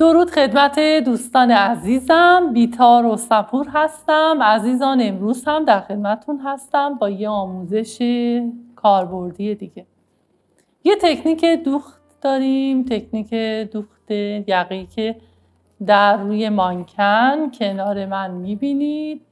درود خدمت دوستان عزیزم، بیتار و صبور هستم. عزیزان امروز هم در خدمتون هستم با یه آموزش کاربردی دیگه. یه تکنیک دوخت داریم، تکنیک دوخت یقی که در روی مانکن کنار من میبینید.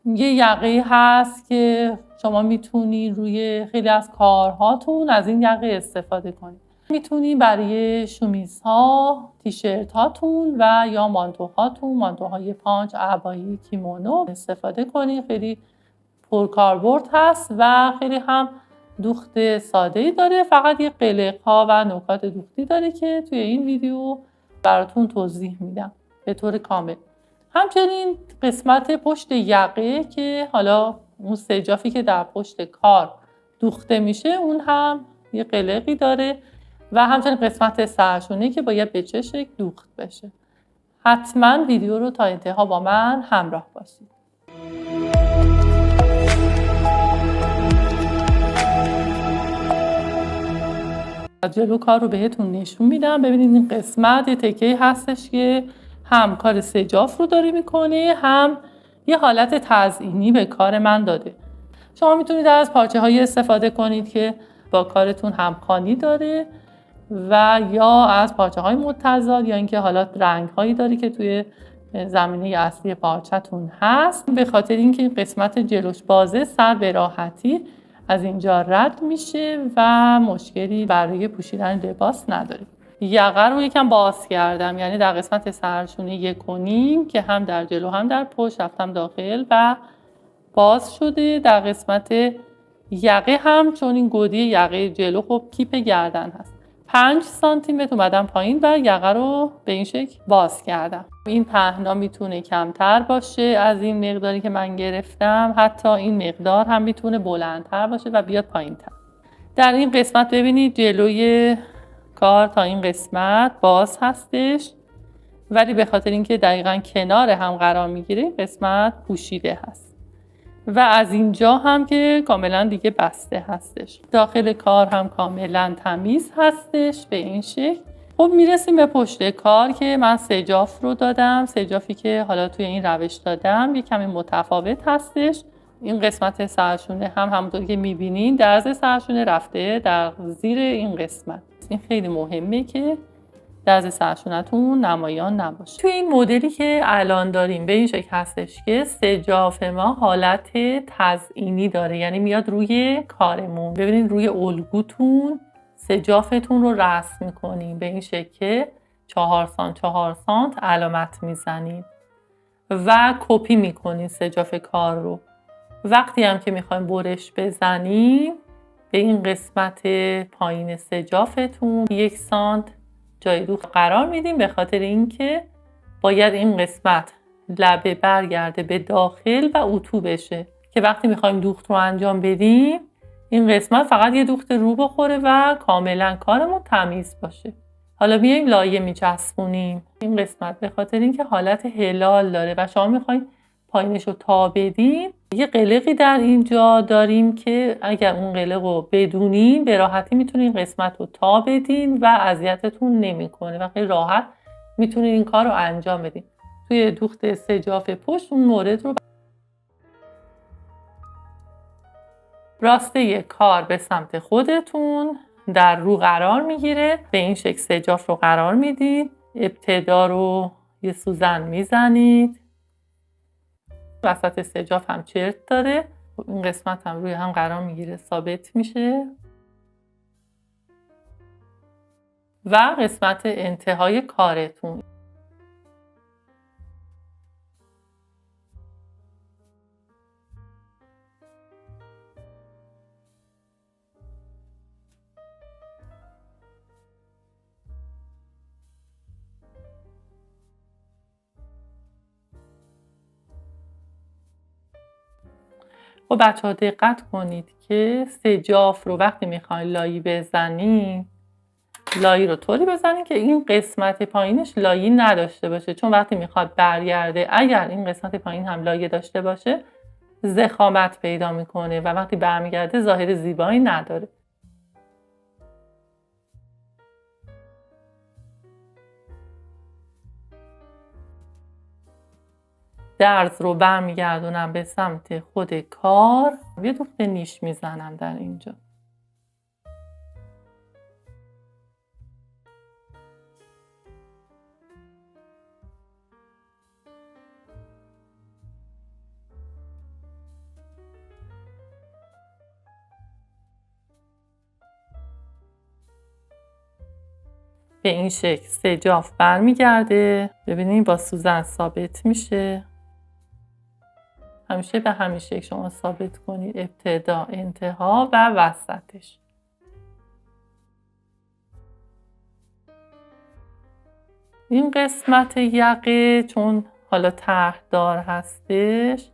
یه یقه هست که شما میتونید روی خیلی از کارهاتون از این یقه استفاده کنید. میتونید برای شومیزها، تیشرت هاتون و یا مانتوهاتون، مانتوهای پانچ، عبایی، کیمونو استفاده کنید. خیلی پرکاربرد هست و خیلی هم دوخت ساده‌ای داره. فقط یه قلق‌ها و نکات دوختی داره که توی این ویدیو براتون توضیح میدم به طور کامل. همچنین قسمت پشت یقه که حالا اون سجافی که در پشت کار دوخته میشه اون هم یه قلقی داره و همچنین قسمت سرشونه که باید به چه شکل دوخت بشه. حتما ویدیو رو تا انتها با من همراه باشید. جلو کار رو بهتون نشون میدم. ببینید این قسمت یه تکه هستش که هم کار سجاف رو داره میکنه، هم یه حالت تزئینی به کار من داده. شما میتونید از پارچه هایی استفاده کنید که با کارتون همخوانی داره و یا از پارچه های متضاد یا اینکه حالا رنگ هایی داره که توی زمینه اصلی پارچه‌تون هست. به خاطر اینکه این قسمت جلوش بازه، سر به راحتی از اینجا رد میشه و مشکلی برای پوشیدن لباس نداره. یقه رو یکم باز کردم، یعنی در قسمت سرشونه 1.5 که هم در جلو هم در پشت رفتم داخل و باز شده. در قسمت یقه هم چون این گودی یقه جلو خب کیپ گردن هست، 5 سانتی متر اومدم پایین و یقه رو به این شکل باز کردم. این پهنا میتونه کمتر باشه از این مقداری که من گرفتم، حتی این مقدار هم میتونه بلندتر باشه و بیاد پایینتر. در این قسمت ببینید جلوی کار تا این قسمت باز هستش، ولی به خاطر اینکه دقیقاً کنار هم قرار میگیره قسمت پوشیده هست و از اینجا هم که کاملا دیگه بسته هستش. داخل کار هم کاملا تمیز هستش به این شکل. خب میرسیم به پشت کار که من سجاف رو دادم. سجافی که حالا توی این روش دادم یه کمی متفاوت هستش. این قسمت سرشونه هم همونطور که میبینین درز سرشونه رفته در زیر این قسمت. این خیلی مهمه که درز سرشونتون نمایان نباشه. توی این مدلی که الان داریم به این شکل هستش که سجاف ما حالت تزئینی داره، یعنی میاد روی کارمون. ببینید روی الگوتون سجافتون رو رسم میکنین به این شکل که 4 سانت 4 سانت علامت میزنین و کپی میکنین سجاف کار رو. وقتی هم که میخوایم برش بزنیم به این قسمت پایین سجافتون 1 سانت جای دوخت قرار میدیم، به خاطر اینکه باید این قسمت لبه برگرده به داخل و اتو بشه که وقتی میخوایم دوخت رو انجام بدیم این قسمت فقط یه دوخت رو بخوره و کاملا کارمون تمیز باشه. حالا بیایم لایه میچسبونیم این قسمت، به خاطر اینکه حالت هلال داره و شما میخواین پایینش رو تا بدین. یه قلقی در اینجا داریم که اگر اون قلق رو بدونین به راحتی میتونین قسمت رو تا بدین و اذیتتون نمیکنه و خیلی راحت میتونین این کار رو انجام بدین. توی دوخت سجاف پشت اون مورد رو راسته کار به سمت خودتون در رو قرار میگیره. به این شکل سجاف رو قرار میدید. ابتدا رو یه سوزن میزنید. وسط سجاف هم چرت داره، این قسمت هم روی هم قرار میگیره، ثابت میشه و قسمت انتهای کارتون. خب بچه ها دقت کنید که سجاف رو وقتی میخواین لایی بزنین لایی رو طوری بزنین که این قسمت پایینش لایی نداشته باشه، چون وقتی میخواد برگرده اگر این قسمت پایین هم لایی داشته باشه ضخامت پیدا میکنه و وقتی برمیگرده ظاهر زیبایی نداره. درز رو برمیگردونم به سمت خود کار. یه دوخت نیش میزنم در اینجا. به این شکل 3 جاف برمیگرده. ببینید با سوزن ثابت میشه. همیشه به همین شکل شما ثابت کنید، ابتدا، انتها و وسطش. این قسمت یقه چون حالا طرحدار هستش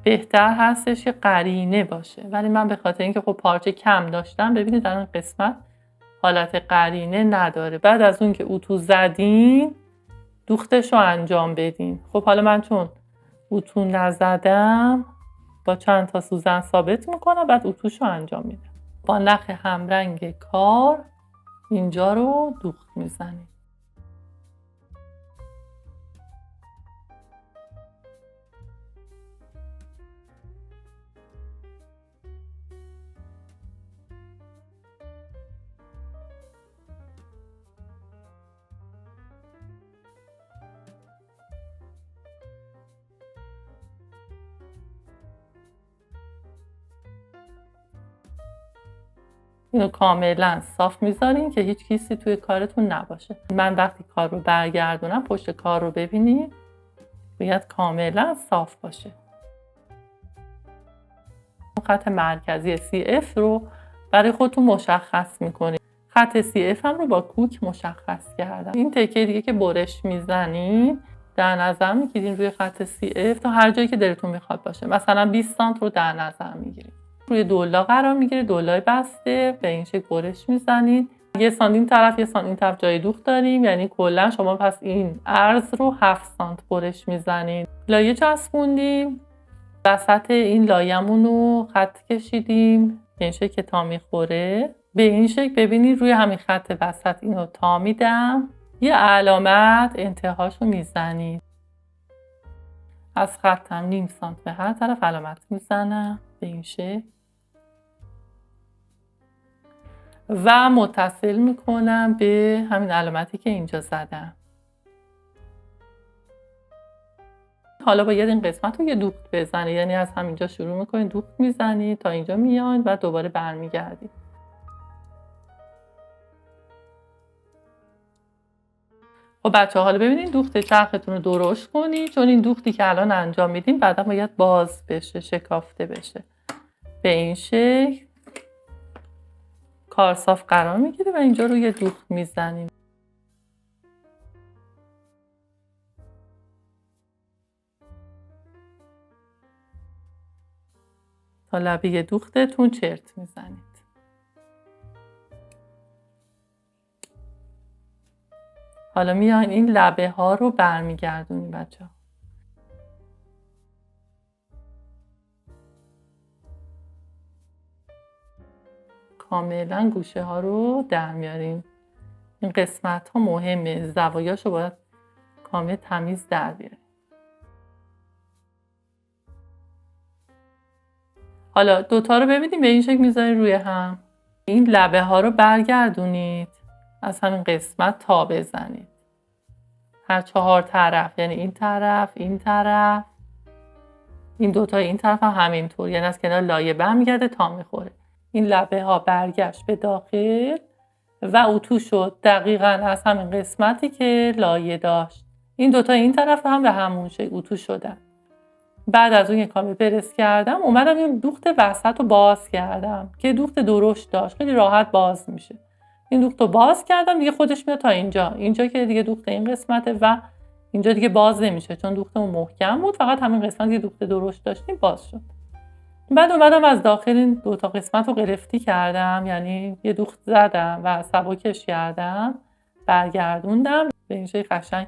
بهتر هستش که قرینه باشه، ولی من به خاطر اینکه خب پارچه کم داشتم، ببینید در این قسمت حالت قرینه نداره. بعد از اون که اتو زدین دوختش رو انجام بدین. خب حالا من چون اتو نزدم با چند تا سوزن ثابت میکنم، بعد اتوش رو انجام میدم. با نخ همرنگ کار اینجا رو دوخت میزنیم. اینو کاملا صاف میذارین که هیچ کیسی توی کارتون نباشه. من وقتی کار رو برگردونم پشت کار رو ببینید باید کاملا صاف باشه. خط مرکزی CF رو برای خودتون مشخص میکنید. خط CF هم رو با کوک مشخص کردم. این تکه دیگه که برش میزنید در نظر میگیرین روی خط CF تا هر جایی که دلتون میخواد باشه. مثلا 20 سانت رو در نظر میگیرید. روی دولا قرار میگیره، دولای بسته، به این شکل برش میزنید. 1 سانت این طرف 1 سانت این طرف جای دوخت داریم، یعنی کلا شما پس این عرض رو 7 سانت برش میزنید. لایه چسبوندیم، وسط این لایمون رو خط کشیدیم به این شکل که تا میخوره. به این شکل ببینید روی همین خط وسط اینو تا میدم، یه علامت انتهاشو میزنید. از خطم نیم سانت به هر طرف علامت میزنم به این شکل و متصل میکنم به همین علامتی که اینجا زدم. حالا باید این قسمت رو یه دوخت بزنید، یعنی از همینجا شروع میکنید دوخت میزنید تا اینجا میاید و دوباره برمیگردید. خب بچه ها حالا ببینید دوخت چرختون رو درشت کنید، چون این دوختی که الان انجام میدیم بعدا باید باز بشه، شکافته بشه. به این شکل کارصاف قرار میگیره و اینجا رو یه دوخت میزنیم. تا لبه دوختتون چرت میزنید. حالا میاین این لبه ها رو برمیگردونیم بچه ها. کاملا گوشه ها رو در میاریم. این قسمت ها مهمه، زوایاشو باید کامل تمیز در بیاریم. حالا دوتا رو ببینیم به این شکل میذارید روی هم. این لبه ها رو برگردونید، از همین قسمت تا بزنید. هر 4 طرف، یعنی این طرف، این طرف، این دوتا این طرف هم همینطور، یعنی از کنار لایه برمیگرده تا میخوره. این لبه ها برگشت به داخل و اتو شد دقیقاً از همین قسمتی که لایه داشت. این دوتا این طرف هم به همون شکل اتو شدن. بعد از اون یک کامل برس کردم، اومدم این دوخت وسط رو باز کردم که دوخت درشت داشت، خیلی راحت باز میشه. این دوخت رو باز کردم دیگه خودش میاد تا اینجا که دیگه دوخت این قسمته و اینجا دیگه باز نمیشه چون دوختمون محکم بود، فقط همین قسمتی که دوخت درشت داشتیم باز شد. بعد اومدم از داخل این دو تا قسمت رو قرفتی کردم، یعنی یه دوخت زدم و سبکش کردم، برگردوندم. به این شکل قشنگ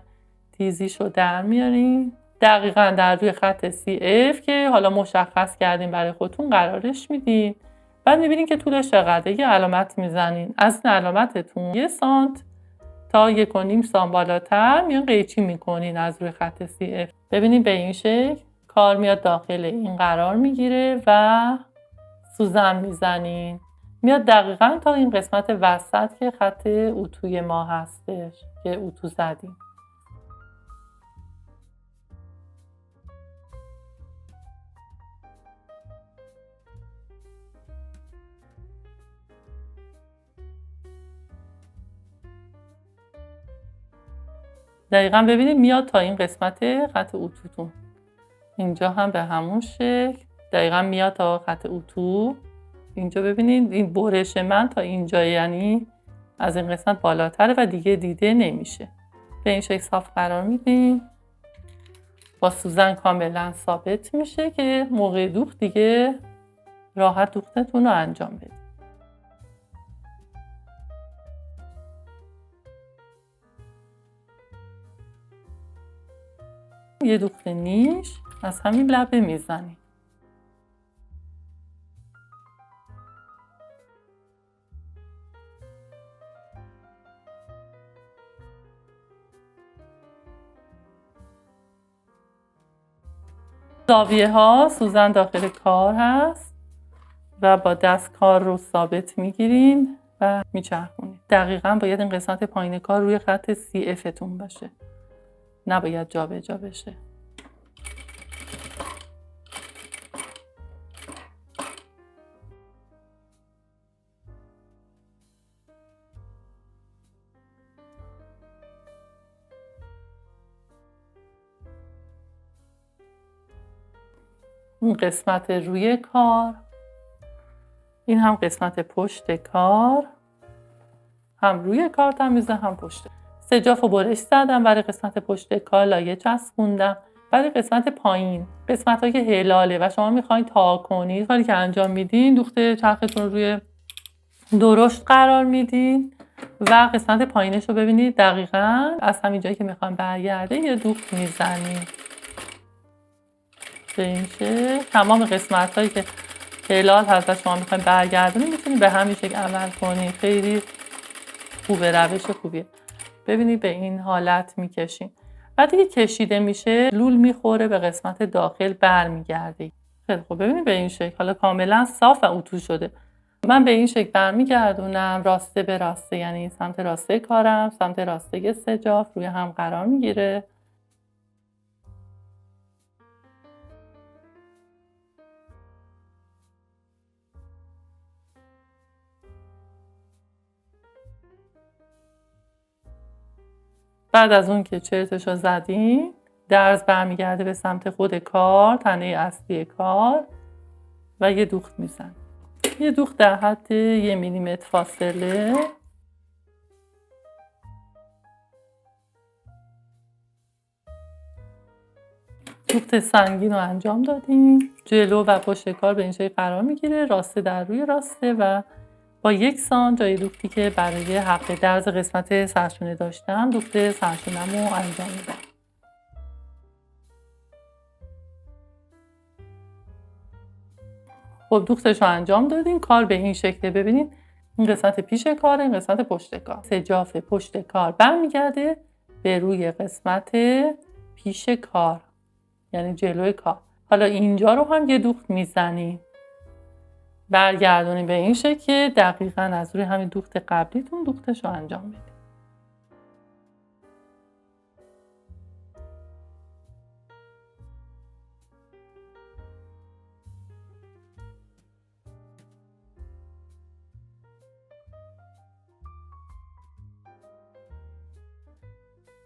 تیزیشو در میاریم دقیقاً در روی خط CF که حالا مشخص کردیم برای خودتون قرارش میدین. بعد میبینین که طولش چقدره، یه علامت میزنین. از این علامتتون 1 سانت تا 1.5 سانت بالاتر میان قیچی میکنین از روی خط CF. ببینید به این شکل کار میاد داخل این قرار میگیره و سوزن میزنین. میاد دقیقاً تا این قسمت وسط که خط اتوی ما هستش که اتو زدیم. دقیقاً ببینید میاد تا این قسمت خط اتوتون. اینجا هم به همون شکل دقیقاً میاد تا خط اتو. اینجا ببینید این برش من تا اینجا، یعنی از این قسمت بالاتره و دیگه دیده نمیشه. به این شکل صاف قرار میدیم. با سوزن کاملا ثابت میشه که موقع دوخت دیگه راحت دوختتون رو انجام بدید. یه دوخت نیش از همین لبه میزنیم. زاویه ها سوزن داخل کار هست و با دست کار رو ثابت میگیرین و میچرخونید. دقیقاً باید این قسمت پایین کار روی خط CF تون باشه، نباید جا به جا بشه. این قسمت روی کار، این هم قسمت پشت کار، هم روی کار تمیزه هم پشت. سجاف و برش زدم برای قسمت پشت کار، لایه چسبوندم. برای قسمت پایین، قسمت های که هلاله و شما میخواین تا کنید، کاری که انجام میدین دوخت چرختون رو روی درشت قرار میدین و قسمت پایینش رو ببینید دقیقاً از همین جایی که میخوایم برگرده یه دوخت میزنید. به این شکل تمام قسمت هایی که هلال هست و شما میخواین برگردونید میتونید به همین شکل عمل کنید. خیلی خوبه، روش خوبیه. ببینید به این حالت میکشین. وقتی که کشیده میشه لول میخوره به قسمت داخل برمیگرده. خیلی خوب، ببینید به این شکل حالا کاملا صاف و اتو شده. من به این شکل برمیگردونم راسته به راسته، یعنی سمت راسته کارم سمت راسته سجاف روی هم قرار میگیره. بعد از اون که چرتش رو زدیم درز برمیگرده به سمت خود کار، تنه اصلی کار و یه دوخت میزن. یه دوخت در حد 1 میلیمتر فاصله. دوخت سنگین رو انجام دادیم. جلو و پشت کار به این شکل قرار میگیره، راسته در روی راسته و با 1 سانت جای دوختی که برای حق درز قسمت سرشونه داشتم دوخت سرشونم رو انجام میدم. خب دوختش رو انجام دادیم. کار به این شکله. ببینید این قسمت پیش کار، این قسمت پشت کار. سجاف پشت کار برمیگرده به روی قسمت پیش کار، یعنی جلوی کار. حالا اینجا رو هم یه دوخت میزنیم، برگردونیم به این شکل که دقیقاً از روی همین دوخت قبلیتون دوختش رو انجام بدید.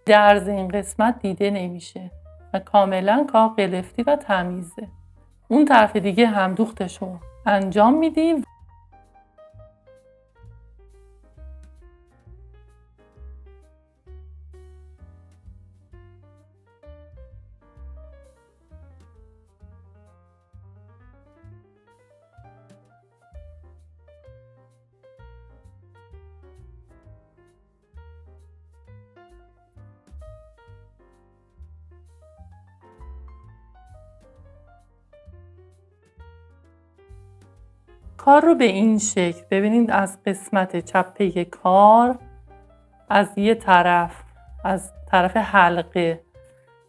درز این قسمت دیده نمیشه و کاملا کار قلفتی و تمیزه. اون طرف دیگه هم دوختش رو انجام میدیم. کار رو به این شکل ببینید. از قسمت چپه کار از یه طرف، از طرف حلقه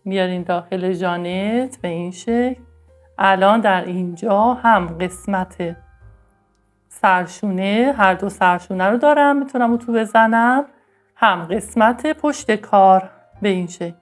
میارین داخل ژانت به این شکل. الان در اینجا هم قسمت سرشونه، هر دو سرشونه رو دارم میتونم اتو بزنم، هم قسمت پشت کار به این شکل.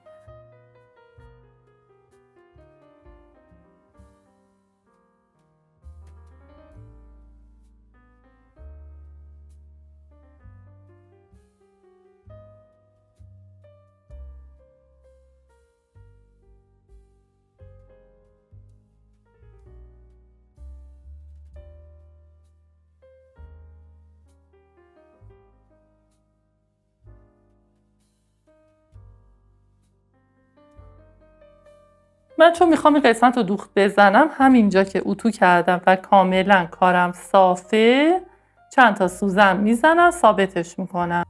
من چون میخوام این قسمت رو دوخت بزنم، همینجا که اتو کردم و کاملا کارم صافه، چند تا سوزن میزنم ثابتش میکنم.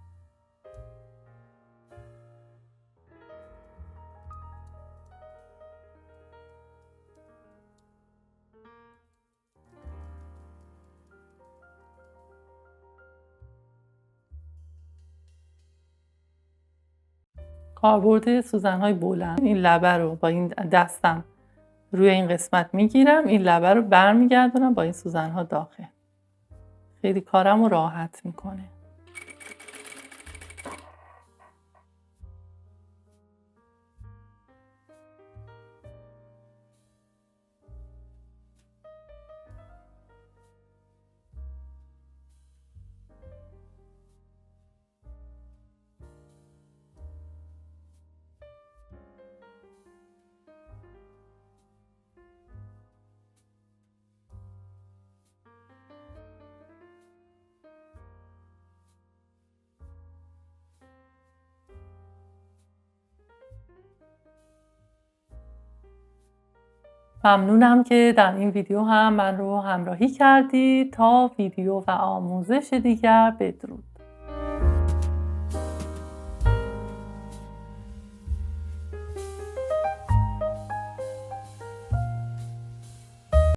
کاربرد سوزن‌های بلند. این لبه رو با این دستم روی این قسمت میگیرم، این لبه رو برمیگردونم با این سوزن‌ها داخل. خیلی کارم رو راحت میکنه. ممنونم که در این ویدیو هم من رو همراهی کردید. تا ویدیو و آموزش دیگر، بدرود.